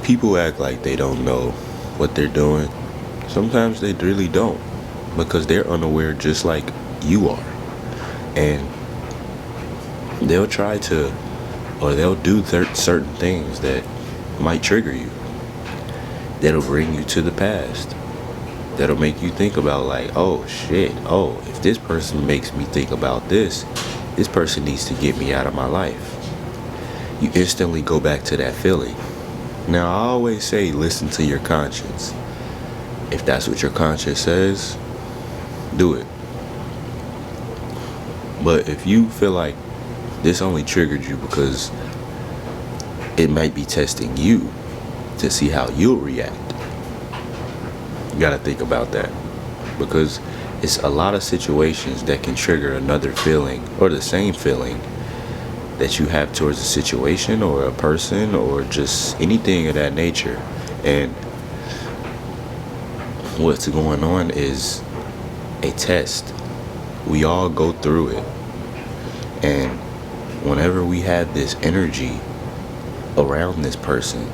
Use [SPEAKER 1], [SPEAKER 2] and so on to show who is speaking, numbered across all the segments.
[SPEAKER 1] People act like they don't know what they're doing. Sometimes they really don't, because they're unaware just like you are. And they'll try to, or they'll do certain things that might trigger you, that'll bring you to the past, that'll make you think about, like, oh shit, oh, if this person makes me think about this person needs to get me out of my life. You instantly go back to that feeling. Now, I always say, listen to your conscience. If that's what your conscience says, do it. But if you feel like this only triggered you because it might be testing you to see how you'll react, you gotta think about that. Because it's a lot of situations that can trigger another feeling or the same feeling that you have towards a situation or a person or just anything of that nature. And what's going on is a test. We all go through it. And whenever we have this energy around this person,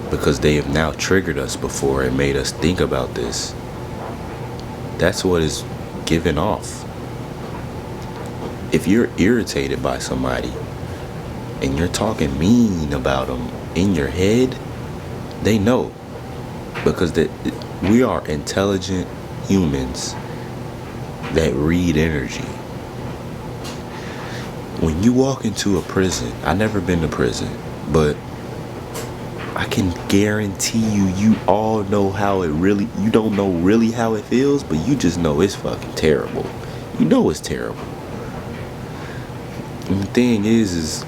[SPEAKER 1] because they have now triggered us before and made us think about this, that's what is given off. If you're irritated by somebody and you're talking mean about them in your head, they know, because we are intelligent humans that read energy. When you walk into a prison, I've never been to prison, but I can guarantee you all know how it really, you don't know really how it feels, but you just know it's fucking terrible. You know it's terrible. And the thing is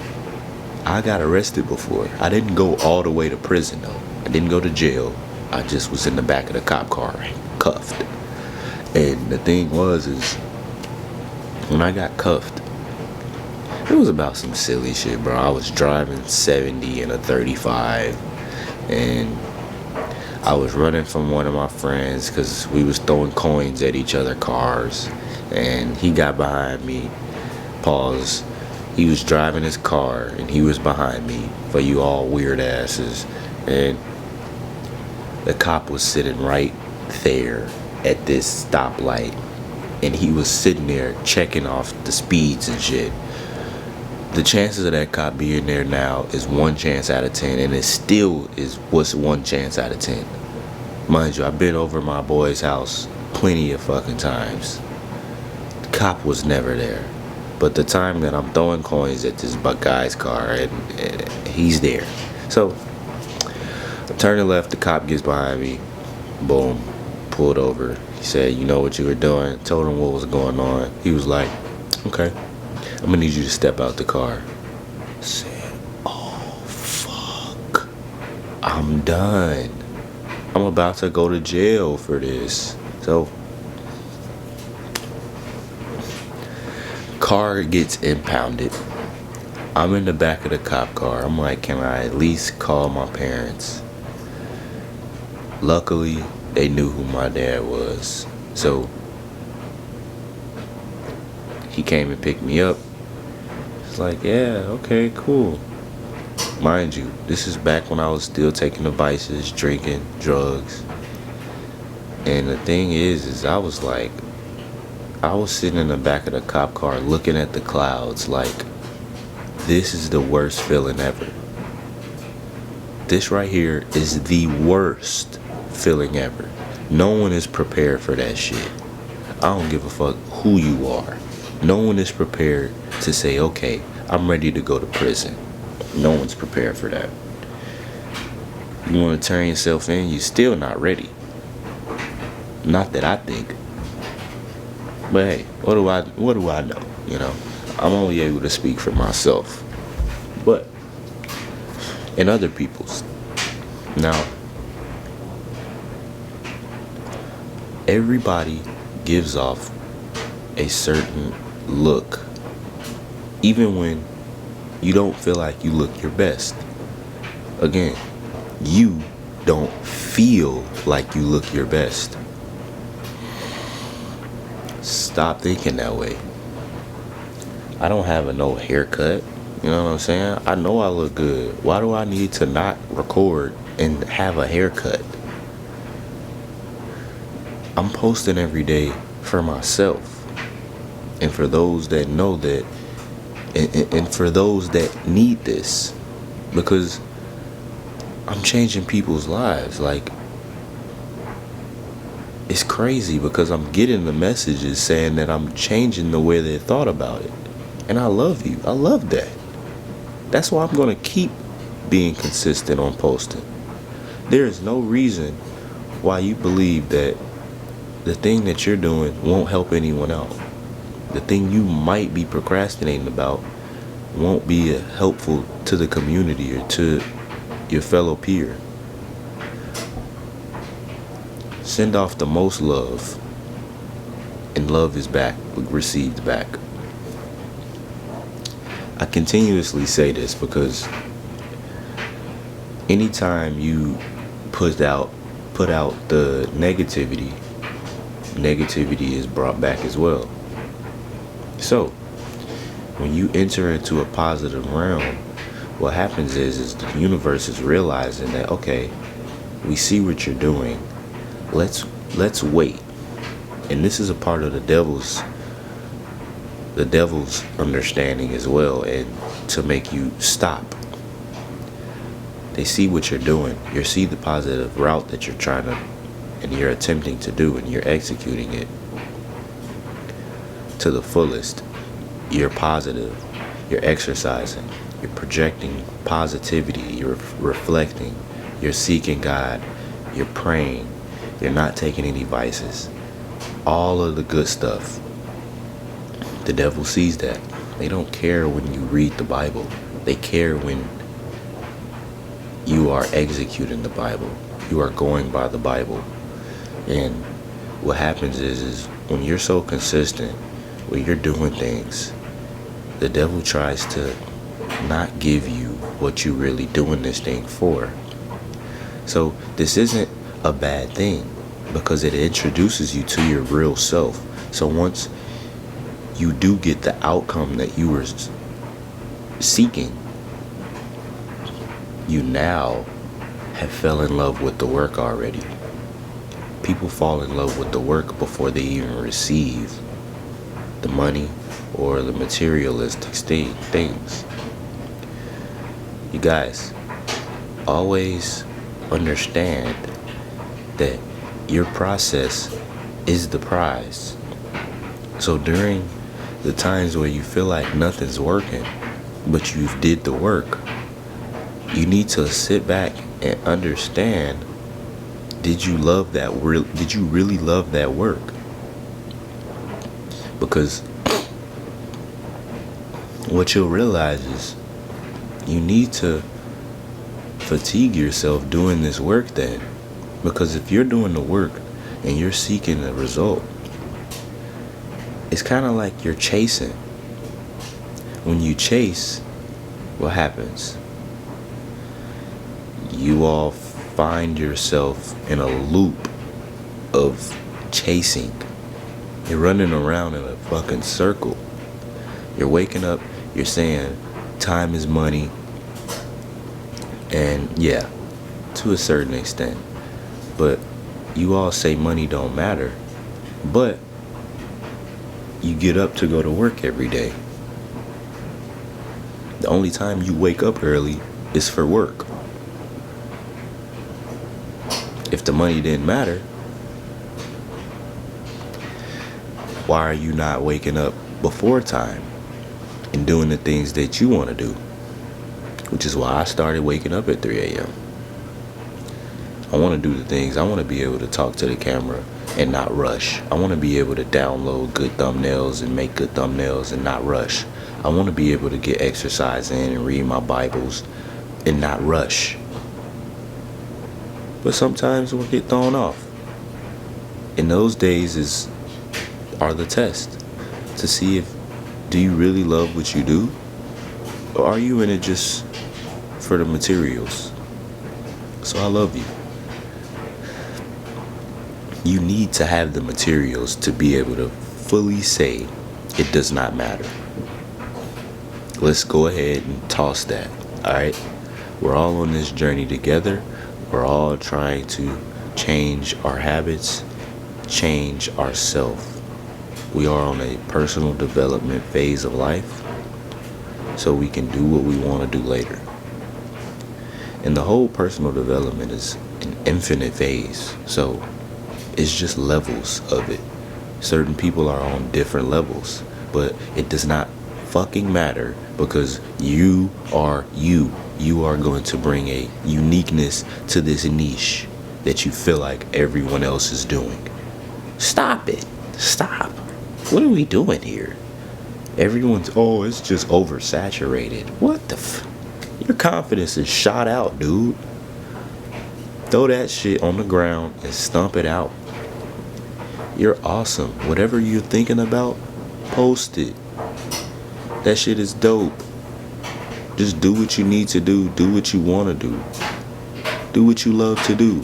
[SPEAKER 1] I got arrested before. I didn't go all the way to prison though. I didn't go to jail. I just was in the back of the cop car, cuffed. And the thing is when I got cuffed, it was about some silly shit, bro. I was driving 70 in a 35, and I was running from one of my friends because we was throwing coins at each other's cars, and he got behind me. Pause. He was driving his car, and he was behind me, for you all weird asses. And the cop was sitting right there at this stoplight, and he was sitting there checking off the speeds and shit. The chances of that cop being there now is 1 chance out of 10, and it still was 1 chance out of 10. Mind you, I've been over my boy's house plenty of fucking times. The cop was never there. But the time that I'm throwing coins at this guy's car, and he's there. So, I'm turning left, the cop gets behind me. Boom, pulled over. He said, you know what you were doing? Told him what was going on. He was like, okay, I'm gonna need you to step out the car. I said, oh, fuck. I'm done. I'm about to go to jail for this. So, car gets impounded. I'm in the back of the cop car. I'm like, can I at least call my parents? Luckily, they knew who my dad was. So, he came and picked me up. It's like, yeah, okay, cool. Mind you, this is back when I was still taking the vices, drinking, drugs. And the thing is I was like, I was sitting in the back of the cop car looking at the clouds like, this is the worst feeling ever. This right here is the worst feeling ever. No one is prepared for that shit. I don't give a fuck who you are. No one is prepared to say, okay, I'm ready to go to prison. No one's prepared for that. You want to turn yourself in, you're still not ready. Not that I think. But hey, what do I know? You know, I'm only able to speak for myself, but and other people's. Now, everybody gives off a certain look, even when you don't feel like you look your best. Again, you don't feel like you look your best. Stop thinking that way. I don't have a no haircut. You know what I'm saying? I know I look good. Why do I need to not record and have a haircut? I'm posting every day for myself and for those that know that, and for those that need this, because I'm changing people's lives. Like, it's crazy because I'm getting the messages saying that I'm changing the way they thought about it. And I love you. I love that. That's why I'm going to keep being consistent on posting. There is no reason why you believe that the thing that you're doing won't help anyone else. The thing you might be procrastinating about won't be helpful to the community or to your fellow peer. Send off the most love, and love is back, received back. I continuously say this because anytime you put out the negativity is brought back as well. So when you enter into a positive realm, what happens is the universe is realizing that, okay, we see what you're doing. Let's wait. And this is a part of the devil's understanding as well, and to make you stop. They see what you're doing. You see the positive route that you're trying to, and you're attempting to do, and you're executing it to the fullest. You're positive. You're exercising. You're projecting positivity. You're reflecting. You're seeking God. You're praying. You're not taking any vices. All of the good stuff. The devil sees that. They don't care when you read the Bible. They care when you are executing the Bible. You are going by the Bible. And what happens is when you're so consistent, when you're doing things, the devil tries to not give you what you really doing this thing for. So this isn't a bad thing because it introduces you to your real self. So once you do get the outcome that you were seeking, you now have fell in love with the work already. People fall in love with the work before they even receive the money or the materialistic things. You guys, always understand that your process is the prize. So during the times where you feel like nothing's working, but you've did the work, you need to sit back and understand, did you really love that work? Because what you'll realize is you need to fatigue yourself doing this work then. Because if you're doing the work and you're seeking the result, it's kind of like you're chasing. When you chase, what happens? You all find yourself in a loop of chasing. You're running around in a fucking circle. You're waking up, you're saying time is money. And yeah, to a certain extent. But you all say money don't matter. But you get up to go to work every day. The only time you wake up early is for work. If the money didn't matter, why are you not waking up before time and doing the things that you want to do? Which is why I started waking up at 3 a.m. I want to do the things. I want to be able to talk to the camera and not rush. I want to be able to download good thumbnails and make good thumbnails and not rush. I want to be able to get exercise in and read my Bibles and not rush. But sometimes we'll get thrown off. And those days are the test to see if, do you really love what you do? Or are you in it just for the materials? So I love you. You need to have the materials to be able to fully say it does not matter. Let's go ahead and toss that. Alright? We're all on this journey together. We're all trying to change our habits, change ourselves. We are on a personal development phase of life so we can do what we want to do later. And the whole personal development is an infinite phase. So it's just levels of it. Certain people are on different levels, but it does not fucking matter because you are you. You are going to bring a uniqueness to this niche that you feel like everyone else is doing. Stop it. Stop. What are we doing here? Everyone's, oh, it's just oversaturated. What the Your confidence is shot out, dude. Throw that shit on the ground and stomp it out. You're awesome. Whatever you're thinking about, post it. That shit is dope. Just do what you need to do. Do what you want to do. Do what you love to do.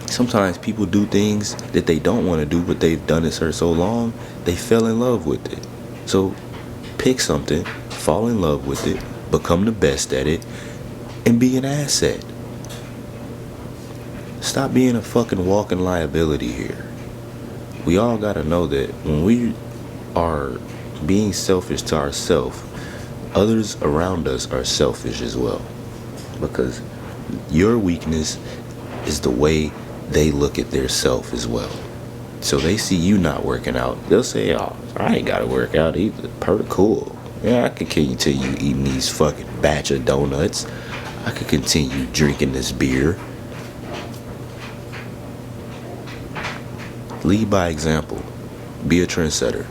[SPEAKER 1] Sometimes people do things that they don't want to do, but they've done it for so long, they fell in love with it. So pick something, fall in love with it, become the best at it, and be an asset. Stop being a fucking walking liability here. We all gotta know that when we are being selfish to ourselves, others around us are selfish as well. Because your weakness is the way they look at their self as well. So they see you not working out, they'll say, oh, I ain't gotta work out either. Pretty cool. Yeah, I can continue eating these fucking batch of donuts. I could continue drinking this beer. Lead by example. Be a trendsetter.